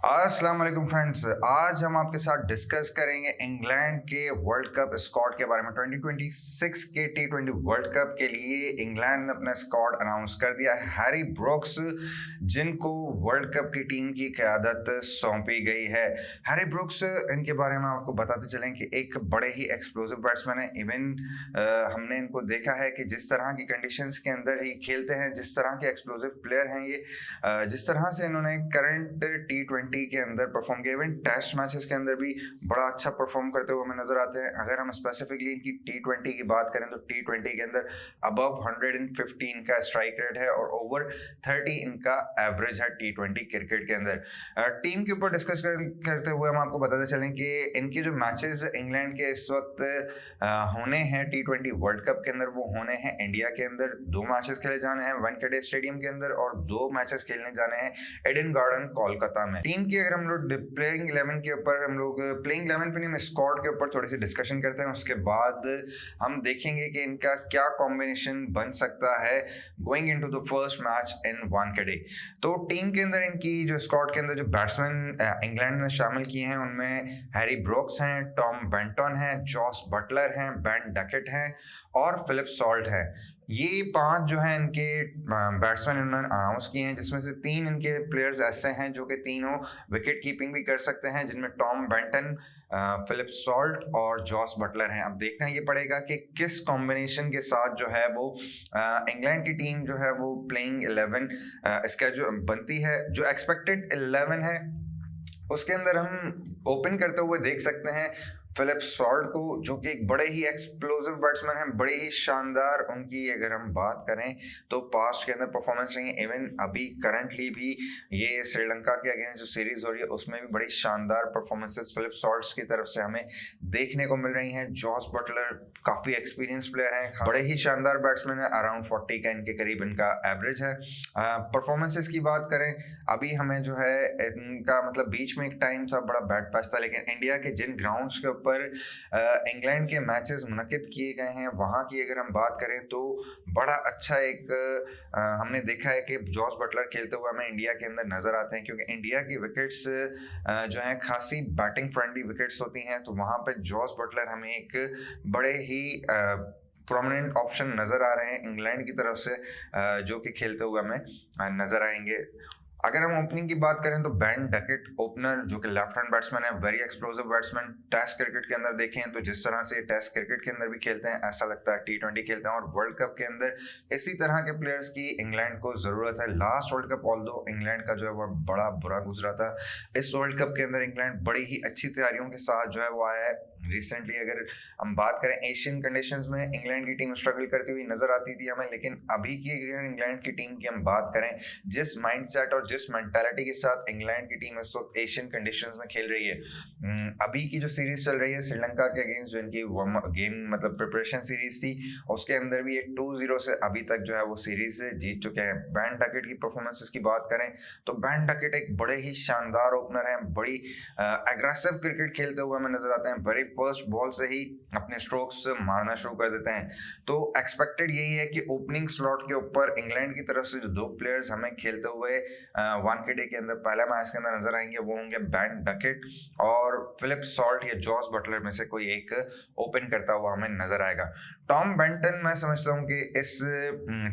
अस्सलाम वालेकुम फ्रेंड्स। आज हम आपके साथ डिस्कस करेंगे इंग्लैंड के वर्ल्ड कप स्क्वाड के बारे में। 2026 के टी20 वर्ल्ड कप के लिए इंग्लैंड ने अपना स्क्वाड अनाउंस कर दिया। हैरी ब्रोक्स जिनको वर्ल्ड कप की टीम की क़यादत सौंपी गई है। हैरी ब्रोक्स इनके बारे में आपको बताते चलें कि एक बड़े ही एक्सप्लोसिव बैट्समैन है। इवन हमने इनको देखा है कि जिस तरह की कंडीशंस के अंदर ही खेलते हैं, जिस तरह के एक्सप्लोसिव प्लेयर हैं ये, जिस तरह से इन्होंने करंट टी20 के अंदर परफॉर्म किया, इवन टेस्ट मैचेस के अंदर भी बड़ा अच्छा परफॉर्म करते हुए हमें नजर आते हैं। अगर हम स्पेसिफिकली इनकी टी20 की बात करें तो टी20 के अंदर अबव 150 इनका स्ट्राइक रेट है और ओवर 30 इनका एवरेज है टी20 क्रिकेट के अंदर। टीम के ऊपर डिस्कस करते हुए हम आपको बताते चलें कि इनके जो मैचेस इंग्लैंड के इस वक्त होने हैं टी20 वर्ल्ड कप के अंदर, वो होने हैं इंडिया के अंदर। 2 मैचेस खेले जाने हैं वानखेड़े स्टेडियम के अंदर और 2 मैचेस खेलने जाने हैं एडन गार्डन कोलकाता में। टीम की अगर हम लोग प्लेइंग 11 के ऊपर प्लेइंग 11 पे नहीं, हम स्क्वाड के ऊपर थोड़ी सी डिस्कशन करते हैं। उसके बाद हम देखेंगे कि इनका क्या कॉम्बिनेशन बन सकता है going into the first match इन वानखेड़े। तो टीम के अंदर इनकी जो स्क्वाड के अंदर जो बैट्समैन इंग्लैंड ने शामिल किए हैं उनमें हैरी ब्रोक्स हैं, टॉम बेंटन हैं, जॉस बटलर हैं, बेन डकेट हैं और फिलिप सॉल्ट हैं। ये 5 जो हैं इनके बैट्समैन इन्होंने अनाउंस किए हैं, जिसमें से 3 इनके प्लेयर्स ऐसे हैं जो कि तीनों विकेट कीपिंग भी कर सकते हैं, जिनमें टॉम बेंटन, फिलिप सॉल्ट और जॉस बटलर हैं। अब देखना ये पड़ेगा कि किस कॉम्बिनेशन के साथ जो है वो इंग्लैंड की टीम जो है वो प्लेइंग 11 इसका जो बनती है, जो एक्सपेक्टेड 11 है उसके अंदर हम ओपन करते हुए देख सकते हैं फिलिप सॉल्ट को, जो कि एक बड़े ही एक्सप्लोसिव बैट्समैन हैं, बड़ी ही शानदार उनकी अगर हम बात करें तो पास्ट के अंदर परफॉर्मेंस रही है। इवन अभी करंटली भी ये श्रीलंका के अगेंस्ट जो सीरीज हो रही है उसमें भी बड़ी शानदार परफॉर्मेंसेस फिलिप सॉल्ट की तरफ से हमें देखने को मिल रही हैं। जॉस बटलर काफ़ी एक्सपीरियंस प्लेयर हैं, बड़े ही शानदार बैट्समैन है, अराउंड 40 का इनके करीब इनका एवरेज है। परफॉर्मेंसेस की बात करें, अभी हमें जो है इनका मतलब बीच में एक टाइम था बड़ा बैड पैच था, लेकिन इंडिया के जिन ग्राउंड्स के पर इंग्लैंड के मैचेस मुनक्किद किए गए हैं वहाँ की अगर हम बात करें तो बड़ा अच्छा एक हमने देखा है कि जॉस बटलर खेलते हुए हमें इंडिया के अंदर नजर आते हैं, क्योंकि इंडिया की विकेट्स जो हैं खासी बैटिंग फ्रेंडली विकेट्स होती हैं। तो वहाँ पर जॉस बटलर हमें एक बड़े ही प्रोमिनेंट ऑप्शन नजर आ रहे हैं इंग्लैंड की तरफ से, जो कि खेलते हुए हमें नजर आएंगे। अगर हम ओपनिंग की बात करें तो बेन डकेट ओपनर, जो कि लेफ्ट हैंड बैट्समैन है, very explosive batsman. Test cricket के अंदर देखें तो जिस तरह से टेस्ट क्रिकेट के अंदर भी खेलते हैं ऐसा लगता है टी20 खेलते हैं, और वर्ल्ड कप के अंदर इसी तरह के प्लेयर्स की इंग्लैंड को ज़रूरत है। Last world cup although England का जो है वो बड़ा बुरा गुजरा था, इस वर्ल्ड कप के अंदर इंग्लैंड बड़ी ही अच्छी तैयारियों के साथ जो है वो आया है। रिसेंटली अगर हम बात करें एशियन कंडीशंस में इंग्लैंड की टीम स्ट्रगल करती हुई नजर आती थी हमें, लेकिन अभी की अगर इंग्लैंड की टीम की हम बात करें, जिस माइंडसेट और जिस मेंटालिटी के साथ इंग्लैंड की टीम इस वक्त एशियन कंडीशंस में खेल रही है, अभी की जो सीरीज चल रही है श्रीलंका के अगेंस्ट, जो इनकी गेम मतलब प्रिपरेशन सीरीज थी, उसके अंदर भी ये 2-0 से अभी तक जो है वो सीरीज जीत चुके हैं। बेन डकेट की परफॉर्मेंसेस की बात करें तो बेन डकेट एक बड़े ही शानदार ओपनर हैं, बड़ी एग्रेसिव क्रिकेट खेलते हुए हमें नजर आते हैं, वेरी फर्स्ट बॉल से ही अपने स्ट्रोक्स मारना शुरू कर देते हैं। तो एक्सपेक्टेड यही है कि ओपनिंग स्लॉट के ऊपर इंग्लैंड की तरफ से जो 2 प्लेयर्स हमें खेलते हुए वानखेड़े के अंदर पहला मैच के अंदर नजर आएंगे वो होंगे बेन डकेट और फिलिप सॉल्ट या जॉस बटलर में से कोई एक ओपन करता हुआ हमें नजर आएगा। टॉम बेंटन मैं समझता हूँ कि इस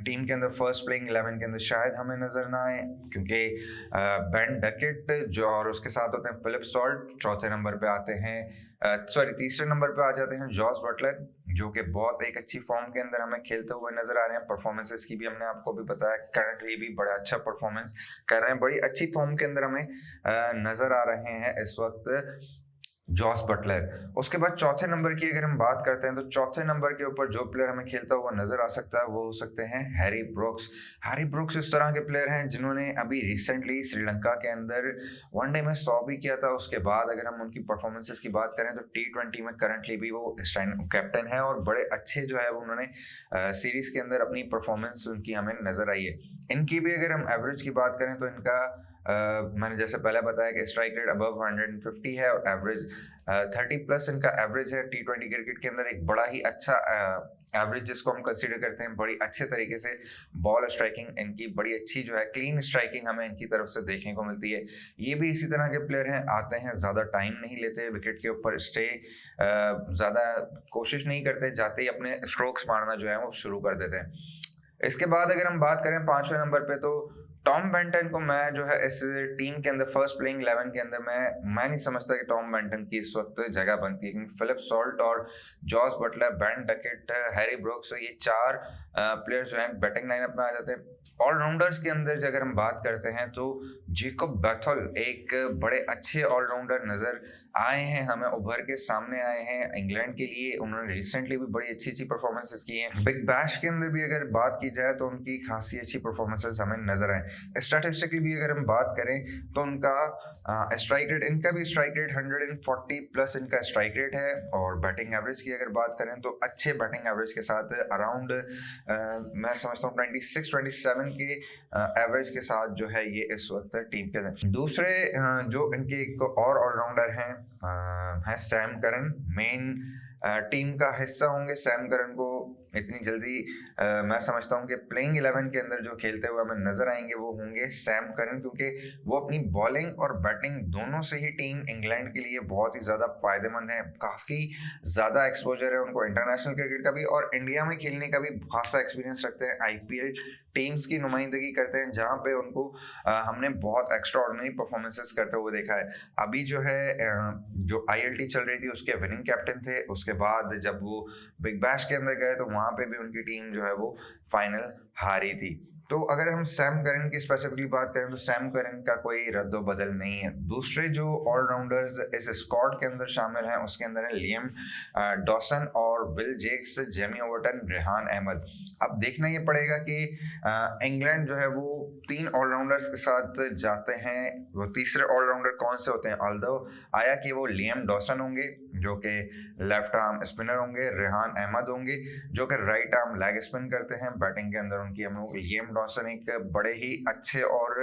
टीम के अंदर फर्स्ट प्लेइंग 11 के अंदर शायद हमें नजर ना आए, क्योंकि बेन डकेट जो और उसके साथ होते हैं फिलिप सॉल्ट, चौथे नंबर पे आते हैं तीसरे नंबर पे आ जाते हैं जॉस बटलर, जो कि बहुत एक अच्छी फॉर्म के अंदर हमें खेलते हुए नजर आ रहे हैं। परफॉर्मेंसेस की भी हमने आपको भी बताया कि करंटली भी बड़ा अच्छा परफॉर्मेंस कर रहे हैं, बड़ी अच्छी फॉर्म के अंदर हमें नजर आ रहे हैं इस वक्त जॉस बटलर। उसके बाद चौथे नंबर की अगर हम बात करते हैं तो चौथे नंबर के ऊपर जो प्लेयर हमें खेलता हुआ नजर आ सकता है वो हो सकते हैं हैरी ब्रोक्स। हैरी ब्रोक्स इस तरह के प्लेयर हैं जिन्होंने अभी रिसेंटली श्रीलंका के अंदर वनडे में 100 भी किया था। उसके बाद अगर हम उनकी परफॉर्मेंसेस की बात करें तो टी20 में करंटली भी वो कैप्टन है और बड़े अच्छे जो है वो उन्होंने सीरीज के अंदर अपनी परफॉर्मेंस उनकी हमें नजर आई है। इनकी भी अगर हम एवरेज की बात करें तो इनका मैंने जैसे पहले बताया कि स्ट्राइक रेट अबव 150 है और एवरेज 30+ इनका एवरेज है। T20 क्रिकेट के अंदर एक बड़ा ही अच्छा एवरेज जिसको हम कंसीडर करते हैं, बड़ी अच्छे तरीके से बॉल स्ट्राइकिंग इनकी बड़ी अच्छी जो है, क्लीन स्ट्राइकिंग हमें इनकी तरफ से देखने को मिलती है। ये भी इसी तरह के प्लेयर हैं, आते हैं, ज़्यादा टाइम नहीं लेते विकेट के ऊपर स्टे, ज़्यादा कोशिश नहीं करते, जाते ही अपने स्ट्रोक्स मारना जो है वो शुरू कर देते हैं। इसके बाद अगर हम बात करें 5वें नंबर पे, तो टॉम बेंटन को मैं जो है इस टीम के अंदर फर्स्ट प्लेइंग 11 के अंदर मैं नहीं समझता कि टॉम बेंटन की इस वक्त जगह बनती है, क्योंकि फिलिप सॉल्ट और Jos Buttler, Ben Duckett, Harry Brooks, ये 4 प्लेयर्स जो हैं बैटिंग लाइनअप में आ जाते हैं। ऑलराउंडर्स के अंदर अगर हम बात करते हैं तो जेकब बैथल एक बड़े अच्छे ऑलराउंडर नजर आए हैं, हमें उभर के सामने आए हैं इंग्लैंड के लिए। उन्होंने रिसेंटली भी बड़ी अच्छी अच्छी परफॉर्मेंसेस की हैं। बिग बैश के अंदर भी अगर बात की जाए तो उनकी खासी अच्छी परफॉर्मेंसेस हमें नजर आए। स्टैटिस्टिकली भी अगर हम बात करें तो उनका स्ट्राइक रेट, इनका भी स्ट्राइक रेट 140+ इनका स्ट्राइक रेट है। और बैटिंग एवरेज की अगर बात करें तो अच्छे बैटिंग एवरेज के साथ अराउंड मैं समझता हूँ 26-27 के एवरेज के साथ जो है ये इस वक्त टीम के अंदर। दूसरे जो इनके एक और ऑलराउंडर हैं सैम करन, मेन टीम का हिस्सा होंगे। सैम करन को इतनी जल्दी मैं समझता हूँ कि प्लेइंग 11 के अंदर जो खेलते हुए हमें नजर आएंगे वो होंगे सैम करन, क्योंकि वो अपनी बॉलिंग और बैटिंग दोनों से ही टीम इंग्लैंड के लिए बहुत ही ज़्यादा फायदेमंद है। काफ़ी ज़्यादा एक्सपोजर है उनको इंटरनेशनल क्रिकेट का भी, और इंडिया में खेलने का भी खासा एक्सपीरियंस रखते हैं। IPL टीम्स की नुमाइंदगी करते हैं जहाँ पे उनको हमने बहुत एक्स्ट्रा ऑर्डिनरी परफॉर्मेंसेस करते हुए देखा है। अभी जो है जो ILT चल रही थी उसके विनिंग कैप्टन थे। उसके बाद जब वो बिग बैश के अंदर गए तो वहाँ पे भी उनकी टीम जो है वो फाइनल हारी थी। तो अगर हम सैम करन की स्पेसिफिकली बात करें तो सैम करन का कोई रद्द बदल नहीं है। दूसरे जो ऑलराउंडर्स इस स्क्वाड के अंदर शामिल हैं उसके अंदर है लियम डॉसन और Will Jacks, Jamie Overton, Rehan Ahmed. अब देखना ये पड़ेगा कि इंग्लैंड जो है वो 3 ऑलराउंडर्स के साथ जाते हैं, वो तीसरे ऑलराउंडर कौन से होते हैं। ऑल्दो आया कि वो लियम डॉसन होंगे जो कि लेफ्ट आर्म स्पिनर होंगे, रेहान अहमद होंगे जो कि राइट आर्म लेग स्पिन करते हैं। बैटिंग के अंदर उनकी हम लोग लियम डॉसन एक बड़े ही अच्छे और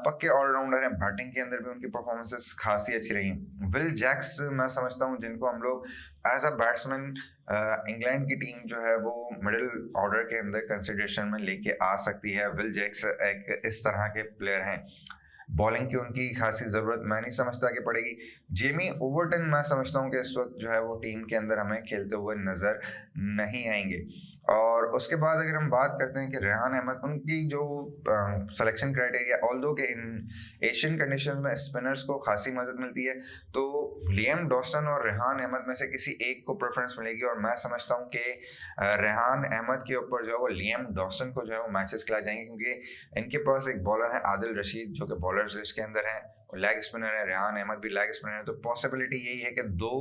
पक्के ऑलराउंडर हैं। बैटिंग के अंदर भी उनकी परफॉर्मेंसेस खासी अच्छी रही। विल जैक्स मैं समझता हूँ जिनको हम लोग एज अ बैट्समैन इंग्लैंड की टीम जो है वो मिडिल ऑर्डर के अंदर कंसिडरेशन में लेके आ सकती है। विल जैक्स एक इस तरह के प्लेयर हैं। बॉलिंग की उनकी खासी ज़रूरत मैं नहीं समझता कि पड़ेगी। जेमी ओवर्टन मैं समझता हूँ कि इस वक्त जो है वो टीम के अंदर हमें खेलते हुए नज़र नहीं आएंगे। और उसके बाद अगर हम बात करते हैं कि रेहान अहमद, उनकी जो सिलेक्शन क्राइटेरिया, ऑल्दो के इन एशियन कंडीशन में स्पिनर्स को खासी मदद मिलती है, तो लियम डॉसन और रेहान अहमद में से किसी एक को प्रेफरेंस मिलेगी। और मैं समझता हूँ कि रेहान अहमद के ऊपर जो है वो लियम डॉसन को जो है वो मैचेस खिलाए जाएंगे, क्योंकि इनके पास एक बॉलर है आदिल रशीद जो कि बॉलर्स लिस्ट के अंदर है, लेग स्पिनर है। रेहान अहमद भी लेग स्पिनर है। तो पॉसिबिलिटी यही है कि 2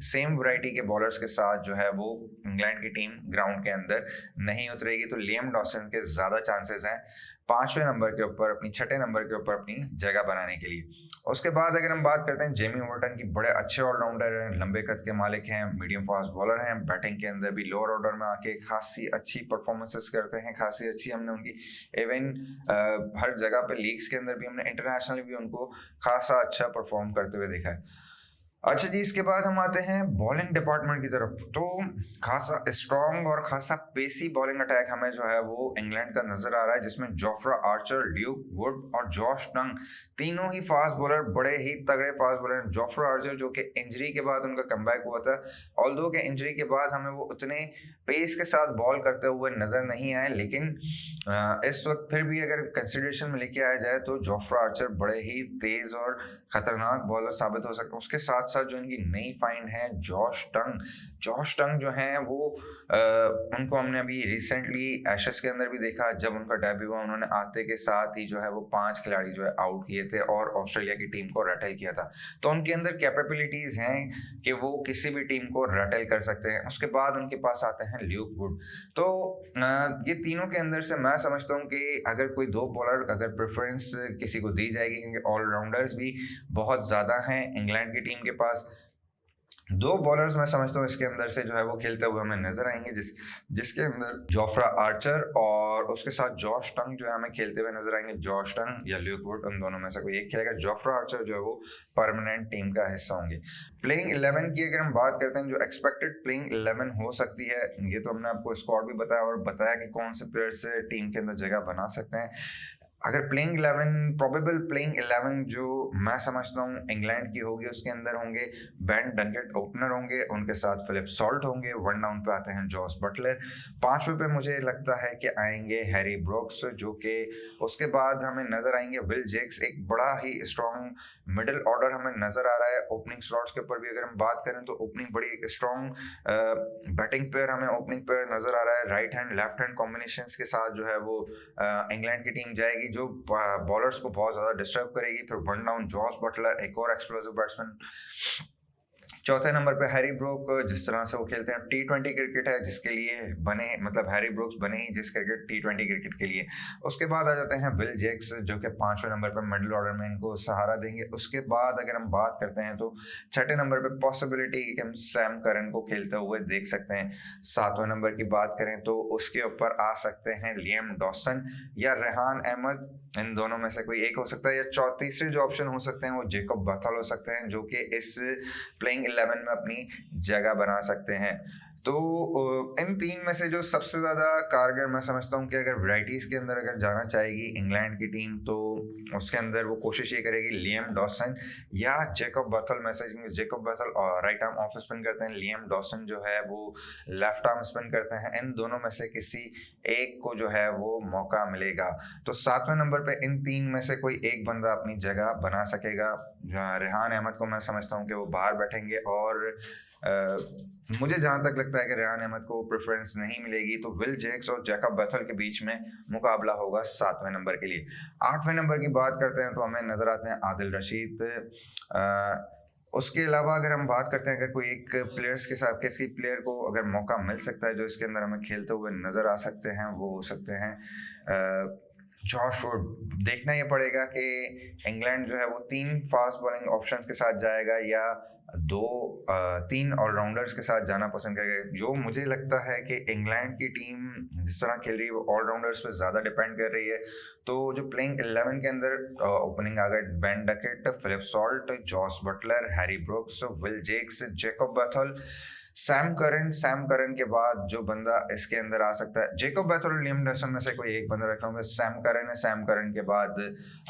सेम वैरायटी के बॉलर्स के साथ जो है वो इंग्लैंड की टीम ग्राउंड के अंदर नहीं उतरेगी। तो लियम डॉसन के ज़्यादा चांसेस हैं 5वें नंबर के ऊपर, अपनी 6ठे नंबर के ऊपर अपनी जगह बनाने के लिए। उसके बाद अगर हम बात करते हैं जेमी ओवर्टन की, बड़े अच्छे ऑलराउंडर हैं, लंबे कद के मालिक हैं, मीडियम फास्ट बॉलर हैं। बैटिंग के अंदर भी लोअर ऑर्डर में आके खासी अच्छी परफॉर्मेंसेस करते हैं, खासी अच्छी हमने उनकी इवन हर जगह पे लीग्स के अंदर भी हमने इंटरनेशनली भी उनको खासा अच्छा परफॉर्म करते हुए देखा है। अच्छा जी, इसके बाद हम आते हैं बॉलिंग डिपार्टमेंट की तरफ। तो खासा स्ट्रॉन्ग और खासा पेसी बॉलिंग अटैक हमें जो है वो इंग्लैंड का नजर आ रहा है, जिसमें जोफ्रा आर्चर, ल्यूक वुड और जॉश टंग तीनों ही फास्ट बॉलर, बड़े ही तगड़े फास्ट बॉलर हैं। जोफ्रा आर्चर जो कि इंजरी के बाद उनका कमबैक हुआ था, ऑल्दो के इंजरी के बाद हमें वो उतने पेस के साथ बॉल करते हुए नजर नहीं आए, लेकिन इस वक्त फिर भी अगर कंसिडरेशन में लेके आया जाए तो जोफ्रा आर्चर बड़े ही तेज और खतरनाक बॉलर साबित हो सकते हैं। उसके साथ साथ जो इनकी नई फाइंड है जॉश टंग जो हैं वो उनको हमने अभी रिसेंटली एशेस के अंदर भी देखा। जब उनका डेब्यू हुआ उन्होंने आते के साथ ही जो है वो 5 खिलाड़ी जो है आउट किए थे और ऑस्ट्रेलिया की टीम को रटल किया था। तो उनके अंदर कैपेबिलिटीज हैं कि वो किसी भी टीम को रटल कर सकते हैं। उसके बाद उनके पास आते हैं ल्यूक वुड। तो ये तीनों के अंदर से मैं समझता हूँ कि अगर कोई 2 बॉलर अगर प्रेफरेंस किसी को दी जाएगी, क्योंकि ऑलराउंडर्स भी बहुत ज़्यादा हैं इंग्लैंड की टीम के पास, दो बॉलर्स मैं समझता हूँ इसके अंदर से जो है वो खेलते हुए हमें नजर आएंगे, जिसके अंदर जोफ्रा आर्चर और उसके साथ जॉश टंग जो है हमें खेलते हुए नजर आएंगे। जॉश टंग या ल्यूक वुड, उन दोनों में से कोई एक खेलेगा। जोफ्रा आर्चर जो है वो परमानेंट टीम का हिस्सा होंगे। प्लेइंग 11 की अगर हम बात करते हैं, जो एक्सपेक्टेड प्लेइंग 11 हो सकती है, ये तो हमने आपको स्क्वाड भी बताया और बताया कि कौन से प्लेयर्स टीम के अंदर जगह बना सकते हैं। अगर प्लेइंग 11, प्रोबेबल प्लेइंग 11 जो मैं समझता हूँ इंग्लैंड की होगी, उसके अंदर होंगे बेन डंकेट ओपनर होंगे, उनके साथ फिलिप सॉल्ट होंगे। 1 डाउन पे आते हैं जॉस बटलर। 5वें पे मुझे लगता है कि आएंगे हैरी ब्रोक्स, जो कि उसके बाद हमें नजर आएंगे विल जेक्स। एक बड़ा ही स्ट्रॉन्ग मिडिल ऑर्डर हमें नजर आ रहा है। ओपनिंग स्लॉट्स के ऊपर भी अगर हम बात करें तो ओपनिंग बड़ी एक स्ट्रॉन्ग बैटिंग पेयर हमें ओपनिंग पेयर नजर आ रहा है। Right hand left hand combinations के साथ जो है वो इंग्लैंड की टीम जाएगी, जो बॉलर्स को बहुत ज्यादा डिस्टर्ब करेगी। फिर 1 डाउन जॉस बटलर, एक और एक्सप्लोसिव बैट्समैन। 4थे नंबर पे हैरी ब्रोक, जिस तरह से वो खेलते हैं T20 क्रिकेट है जिसके लिए बने, मतलब हैरी ब्रोक्स बने ही जिस क्रिकेट T20 क्रिकेट के लिए। उसके बाद आ जाते हैं विल जेक्स, जो कि 5वें नंबर पे मिडिल ऑर्डर में इनको सहारा देंगे। उसके बाद अगर हम बात करते हैं तो 6ठे नंबर पे पॉसिबिलिटी कि हम सैम करन को खेलते हुए देख सकते हैं। 7वें नंबर की बात करें तो उसके ऊपर आ सकते हैं लियम डॉसन या रेहान अहमद, इन दोनों में से कोई एक हो सकता है। या तीसरे जो ऑप्शन हो सकते हैं वो जेकब बथल हो सकते हैं, जो कि इस प्लेइंग 11 में अपनी जगह बना सकते हैं। तो इन 3 में से जो सबसे ज़्यादा कारगर मैं समझता हूँ कि अगर वैराइटीज़ के अंदर अगर जाना चाहेगी इंग्लैंड की टीम, तो उसके अंदर वो कोशिश ये करेगी लियम डॉसन या जेकब बथल में से। Jacob bottle right arm off spin करते हैं, लियम डॉसन जो है वो लेफ्ट आर्म स्पिन करते हैं। इन दोनों में से किसी एक को जो है वो मौका मिलेगा। तो 7वें नंबर पे इन 3 में से कोई एक बंदा अपनी जगह बना सकेगा। रेहान अहमद को मैं समझता हूँ कि वो बाहर बैठेंगे और मुझे जहां तक लगता है कि रेहान अहमद को प्रेफरेंस नहीं मिलेगी, तो विल जेक्स और जैकब बेथल के बीच में मुकाबला होगा 7वें नंबर के लिए। 8वें नंबर की बात करते हैं तो हमें नजर आते हैं आदिल रशीद। उसके अलावा अगर हम बात करते हैं, अगर कोई एक प्लेयर्स के साथ किसी प्लेयर को अगर मौका मिल सकता है जो इसके अंदर हमें खेलते हुए नजर आ सकते हैं, वो हो सकते हैं जॉश वुड। देखना ये पड़ेगा कि इंग्लैंड जो है वो 3 फास्ट बॉलिंग ऑप्शंस के साथ जाएगा या 3 ऑलराउंडर्स के साथ जाना पसंद करेगा। जो मुझे लगता है कि इंग्लैंड की टीम जिस तरह खेल रही है वो ऑलराउंडर्स पे ज़्यादा डिपेंड कर रही है। तो जो प्लेइंग 11 के अंदर ओपनिंग आ गए Ben Duckett, Philip Salt, Jos Buttler, Harry Brooks, Will Jacks, Jacob Bethell, Sam Curran के बाद जो बंदा इसके अंदर आ सकता है, जेकब बैथल और लियम डॉसन में से कोई एक बंदा रख रहा हूँ। सैम करन है। सैम करन के बाद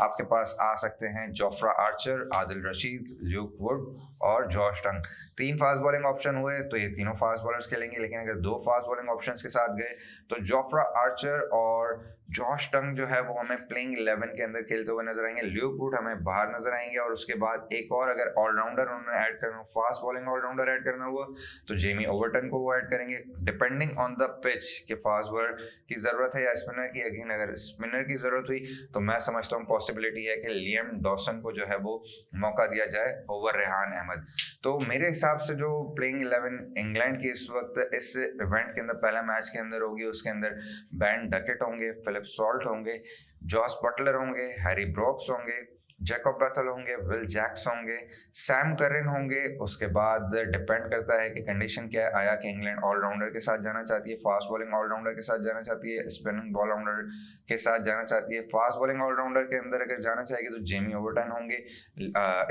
आपके पास आ सकते हैं Jofra Archer, Adil Rashid, Luke Wood और जॉश टंग। 3 फास्ट बॉलिंग ऑप्शन हुए तो ये तीनों फास्ट बॉलर्स खेलेंगे, लेकिन अगर 2 फास्ट बॉलिंग ऑप्शंस के साथ गए तो जोफ्रा आर्चर और जॉश टंग जो है वो हमें प्लेइंग 11 के अंदर खेलते हुए नजर आएंगे। ल्यूक वुड हमें बाहर नजर आएंगे और उसके बाद एक और अगर ऑलराउंडर उन्होंने ऐड करना, फास्ट बॉलिंग ऑलराउंडर ऐड करना हुआ तो जेमी ओवरटन को वो ऐड करेंगे, डिपेंडिंग ऑन द पिच कि फास्ट बॉलर की जरूरत है या स्पिनर की। अगेन अगर स्पिनर की जरूरत हुई तो मैं समझता हूँ पॉसिबिलिटी है कि लियम डॉसन को जो है वो मौका दिया जाए ओवर रेहान अहमद। तो मेरे हिसाब से जो प्लेइंग 11 इंग्लैंड की इस वक्त इस इवेंट के अंदर पहला मैच के अंदर होगी, उसके अंदर बेन डकेट होंगे, फिलिप सॉल्ट होंगे, जॉस बटलर होंगे, हैरी ब्रोक्स होंगे, जैकब बैथल होंगे, विल जैक्स होंगे, सैम करन होंगे। उसके बाद डिपेंड करता है कि कंडीशन क्या है, आया कि इंग्लैंड ऑलराउंडर के साथ जाना चाहती है, फास्ट बॉलिंग ऑलराउंडर के साथ जाना चाहती है, स्पिनिंग ऑलराउंडर के साथ जाना चाहती है। फास्ट बॉलिंग ऑलराउंडर के अंदर अगर जाना चाहेगी तो जेमी ओवरटन होंगे,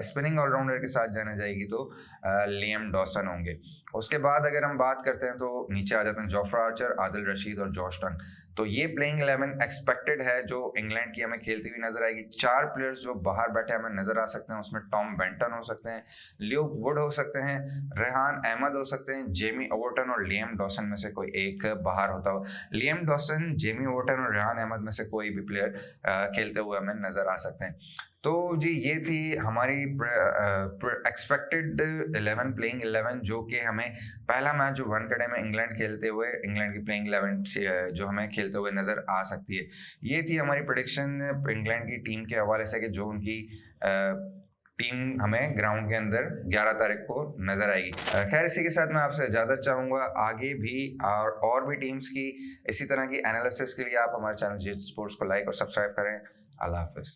स्पिनिंग ऑलराउंडर के साथ जाना जाएगी तो लियम डॉसन होंगे। उसके बाद अगर हम बात करते हैं तो नीचे आ जाते हैं जोफ्रा आर्चर, आदिल रशीद और जॉश टंग। तो ये प्लेइंग 11 एक्सपेक्टेड है जो इंग्लैंड की हमें खेलती हुई नजर आएगी। 4 प्लेयर्स जो बाहर बैठे हमें नजर आ सकते हैं, उसमें टॉम बेंटन हो सकते हैं, ल्यूक वुड हो सकते हैं, रेहान अहमद हो सकते हैं, जेमी ओवरटन और लियम डॉसन में से कोई एक बाहर होता हो। लियम डॉसन, जेमी ओवरटन और रेहान अहमद में से कोई भी प्लेयर खेलते हुए हमें नजर आ सकते हैं। तो जी ये थी हमारी एक्सपेक्टेड 11 प्लेइंग 11 जो कि हमें पहला मैच जो वानखेड़े में इंग्लैंड खेलते हुए, इंग्लैंड की प्लेइंग 11 जो हमें खेलते हुए नज़र आ सकती है। ये थी हमारी प्रेडिक्शन इंग्लैंड की टीम के हवाले से कि जो उनकी टीम हमें ग्राउंड के अंदर 11 तारीख को नजर आएगी। खैर इसी के साथ मैं आपसे इजाज़त चाहूँगा। आगे भी और भी टीम्स की इसी तरह की एनालिसिस के लिए आप हमारे चैनल जी स्पोर्ट्स को लाइक और सब्सक्राइब करें। अल्लाह हाफिज़।